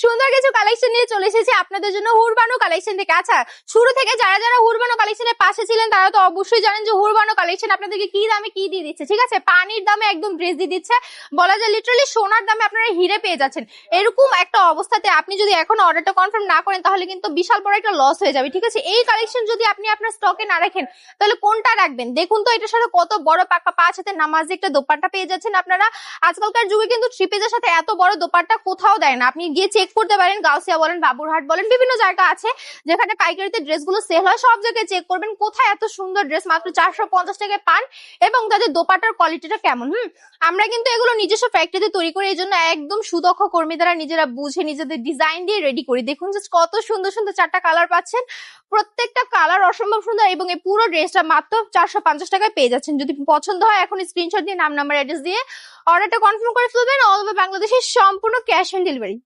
সুন্দর কিছু কালেকশন নিয়ে চলে এসেছি আপনাদের জন্য হুরবানো কালেকশন থেকে। আচ্ছা, শুরু থেকে যারা যারা হুরবানো কালেকশনের পাশে ছিলেন তারা তো অবশ্যই জানেন যে হুরবানো কালেকশন আপনাদেরকে কি দামে কি দিয়ে দিচ্ছে, ঠিক আছে? পানির দামে একদম ড্রেস দিয়ে দিচ্ছে, বলা যায় লিটারালি সোনার দামে আপনারা হিরে পেয়ে যাচ্ছেন। এরকম একটা অবস্থাতে আপনি যদি এখন অর্ডারটা কনফার্ম না করেন তাহলে কিন্তু বিশাল বড় একটা লস হয়ে যাবে, ঠিক আছে? এই কালেকশন যদি আপনি আপনার স্টকে না রাখেন তাহলে কোনটা রাখবেন? দেখুন তো এটার সাথে কত বড় পাকা 5 হাতের নামাজি একটা দোপাট্টা পেয়ে যাচ্ছেন আপনারা। আজকালকার যুগে কিন্তু থ্রি পিসের সাথে এত বড় দোপাট্টা কোথাও দেয় না, আপনি গিয়ে চেক করতে পারেন। গাউসিয়া বলেন, বাবুরহাট বলেন, বিভিন্ন জায়গা আছে যেখানে পাইকারিতে ড্রেসগুলো সেল হয়, সব জায়গায় চেক করবেন কোথায় এত সুন্দর ড্রেস মাত্র 450 টাকায় পান এবং তাদের দোপাট্টার কোয়ালিটিটা কেমন। আমরা কিন্তু এগুলো নিজস্ব ফ্যাক্টরিতে তৈরি করি, এই জন্য একদম সুদক্ষ কর্মী দ্বারা নিজেরা বুঝে নিজেদের ডিজাইন দিয়ে রেডি করি। দেখুন জাস্ট কত সুন্দর সুন্দর 4টা কালার পাচ্ছেন, প্রত্যেকটা কালার অসম্ভব সুন্দর এবং এই পুরো ড্রেসটা মাত্র 450 টাকায় পেয়ে যাচ্ছেন। যদি পছন্দ হয় এখন স্ক্রিনশট দিয়ে নাম নাম্বার অ্যাড্রেস দিয়ে অর্ডারটা কনফার্ম করে ফেলবেন। অল ওভার বাংলাদেশের সম্পূর্ণ ক্যাশ অন ডেলিভারি।